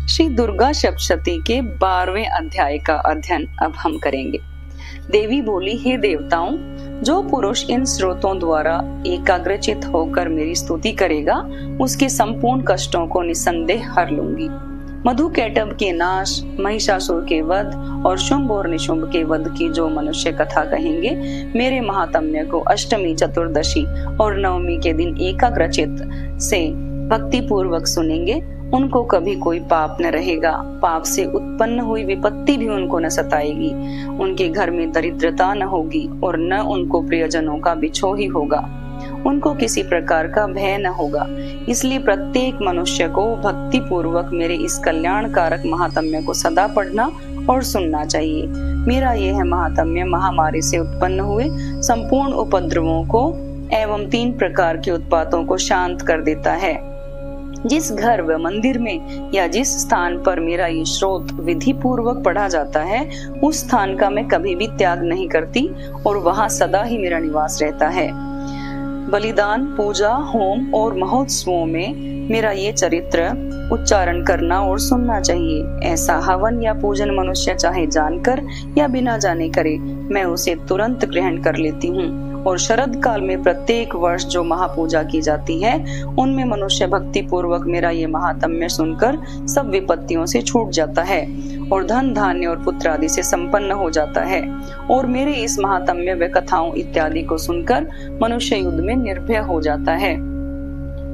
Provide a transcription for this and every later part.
श्री दुर्गा सप्तशती के 12वें अध्याय का अध्ययन अब हम करेंगे। देवी बोली, हे देवताओं, जो पुरुष इन स्रोतों द्वारा एकाग्रचित होकर मेरी स्तुति करेगा, उसके संपूर्ण कष्टों को निसंदेह हर लूंगी। मधुकैटभ के नाश, महिषासुर के वध और शुंभ और निशुंभ के वध की जो मनुष्य कथा कहेंगे, मेरे महात्म्य को अष्टमी, चतुर्दशी और नवमी के दिन एकाग्रचित से भक्ति पूर्वक सुनेंगे, उनको कभी कोई पाप न रहेगा। पाप से उत्पन्न हुई विपत्ति भी उनको न सताएगी। उनके घर में दरिद्रता न होगी और न उनको प्रियजनों का बिछोह ही होगा। उनको किसी प्रकार का भय न होगा। इसलिए प्रत्येक मनुष्य को भक्ति पूर्वक मेरे इस कल्याणकारक महात्म्य को सदा पढ़ना और सुनना चाहिए। मेरा यह महात्म्य महामारी से उत्पन्न हुए संपूर्ण उपद्रवों को एवं 3 प्रकार के उत्पातों को शांत कर देता है। जिस घर व मंदिर में या जिस स्थान पर मेरा ये श्रोत विधि पूर्वक पढ़ा जाता है, उस स्थान का मैं कभी भी त्याग नहीं करती और वहां सदा ही मेरा निवास रहता है। बलिदान, पूजा, होम और महोत्सवों में मेरा ये चरित्र उच्चारण करना और सुनना चाहिए। ऐसा हवन या पूजन मनुष्य चाहे जानकर या बिना जाने करे, मैं उसे तुरंत ग्रहण कर लेती हूँ। और शरद काल में प्रत्येक वर्ष जो महापूजा की जाती है, उनमें मनुष्य भक्ति पूर्वक मेरा ये महात्म्य सुनकर सब विपत्तियों से छूट जाता है और धन, धान्य और पुत्र आदि से संपन्न हो जाता है। और मेरे इस महात्म्य व कथाओं इत्यादि को सुनकर मनुष्य युद्ध में निर्भय हो जाता है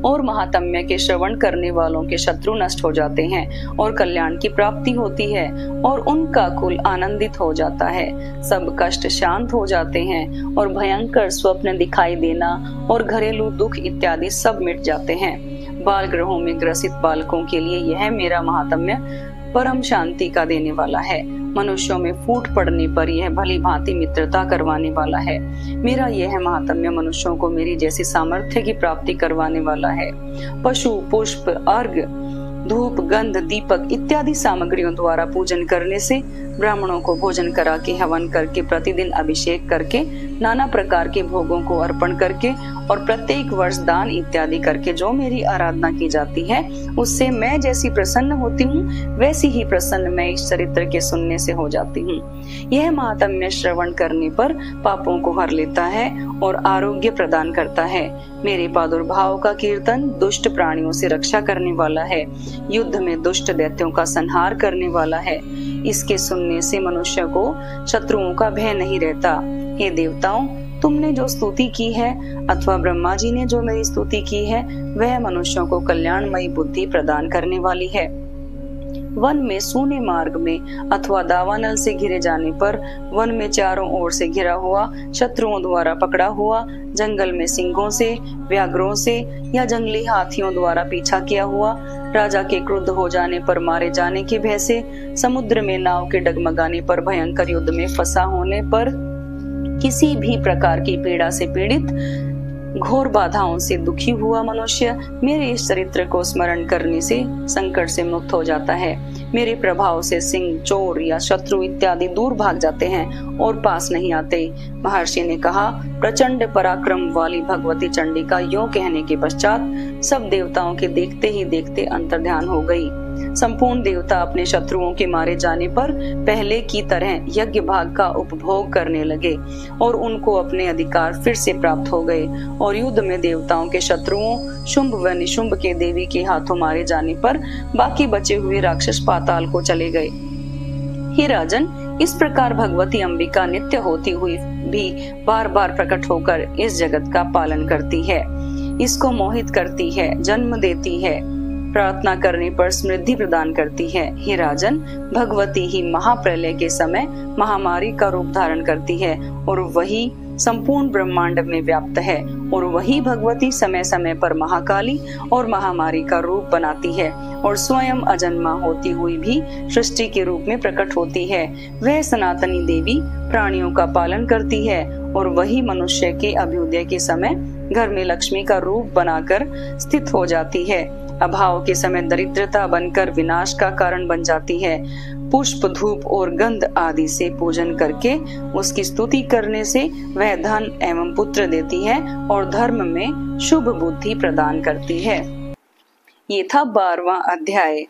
और महात्म्य के श्रवण करने वालों के शत्रु नष्ट हो जाते हैं और कल्याण की प्राप्ति होती है और उनका कुल आनंदित हो जाता है। सब कष्ट शांत हो जाते हैं और भयंकर स्वप्न दिखाई देना और घरेलू दुख इत्यादि सब मिट जाते हैं। बाल ग्रहों में ग्रसित बालकों के लिए यह मेरा महात्म्य परम शांति का देने वाला है। मनुष्यों में फूट पड़ने पर यह भली भांति मित्रता करवाने वाला है। मेरा यह महात्म्य मनुष्यों को मेरी जैसी सामर्थ्य की प्राप्ति करवाने वाला है। पशु, पुष्प, अर्घ, धूप, गंध, दीपक इत्यादि सामग्रियों द्वारा पूजन करने से, ब्राह्मणों को भोजन करा के, हवन करके, प्रतिदिन अभिषेक करके, नाना प्रकार के भोगों को अर्पण करके और प्रत्येक वर्ष दान इत्यादि करके जो मेरी आराधना की जाती है, उससे मैं जैसी प्रसन्न होती हूँ, वैसी ही प्रसन्न मैं इस चरित्र के सुनने से हो जाती हूँ। यह महात्म्य श्रवण करने पर पापों को हर लेता है और आरोग्य प्रदान करता है। मेरे प्रादुर्भाव का कीर्तन दुष्ट प्राणियों से रक्षा करने वाला है, युद्ध में दुष्ट दैत्यों का संहार करने वाला है। इसके सुनने से मनुष्य को शत्रुओं का भय नहीं रहता। हे देवताओं, तुमने जो स्तुति की है अथवा ब्रह्मा जी ने जो मेरी स्तुति की है, वह मनुष्यों को कल्याणमयी बुद्धि प्रदान करने वाली है। वन में, सूने मार्ग में अथवा दावानल से घिरे जाने पर, वन में चारों ओर से घिरा हुआ, शत्रुओं द्वारा पकड़ा हुआ, जंगल में सिंहों से, व्याघ्रों से या जंगली हाथियों द्वारा पीछा किया हुआ, राजा के क्रुद्ध हो जाने पर मारे जाने के भय से, समुद्र में नाव के डगमगाने पर, भयंकर युद्ध में फंसा होने पर, किसी भी प्रकार की पीड़ा से पीड़ित, घोर बाधाओं से दुखी हुआ मनुष्य मेरे इस चरित्र को स्मरण करने से संकट से मुक्त हो जाता है। मेरे प्रभाव से सिंह, चोर या शत्रु इत्यादि दूर भाग जाते हैं और पास नहीं आते। महर्षि ने कहा, प्रचंड पराक्रम वाली भगवती चंडी का यों कहने के पश्चात सब देवताओं के देखते ही देखते अंतर्ध्यान हो गई। संपूर्ण देवता अपने शत्रुओं के मारे जाने पर पहले की तरह यज्ञ भाग का उपभोग करने लगे और उनको अपने अधिकार फिर से प्राप्त हो गए और युद्ध में देवताओं के शत्रुओं शुंभ व निशुंभ के देवी के हाथों मारे जाने पर बाकी बचे हुए राक्षस पाताल को चले गए। हे राजन, इस प्रकार भगवती अंबिका नित्य होती हुई भी बार बार प्रकट होकर इस जगत का पालन करती है, इसको मोहित करती है, जन्म देती है, प्रार्थना करने पर समृद्धि प्रदान करती है। हे राजन, भगवती ही महाप्रलय के समय महामारी का रूप धारण करती है और वही संपूर्ण ब्रह्मांड में व्याप्त है और वही भगवती समय समय पर महाकाली और महामारी का रूप बनाती है और स्वयं अजन्मा होती हुई भी सृष्टि के रूप में प्रकट होती है। वह सनातनी देवी प्राणियों का पालन करती है और वही मनुष्य के अभ्युदय के समय घर में लक्ष्मी का रूप बनाकर स्थित हो जाती है। अभाव के समय दरिद्रता बनकर विनाश का कारण बन जाती है। पुष्प, धूप और गंध आदि से पूजन करके उसकी स्तुति करने से वह धन एवं पुत्र देती है और धर्म में शुभ बुद्धि प्रदान करती है। ये था 12वां अध्याय।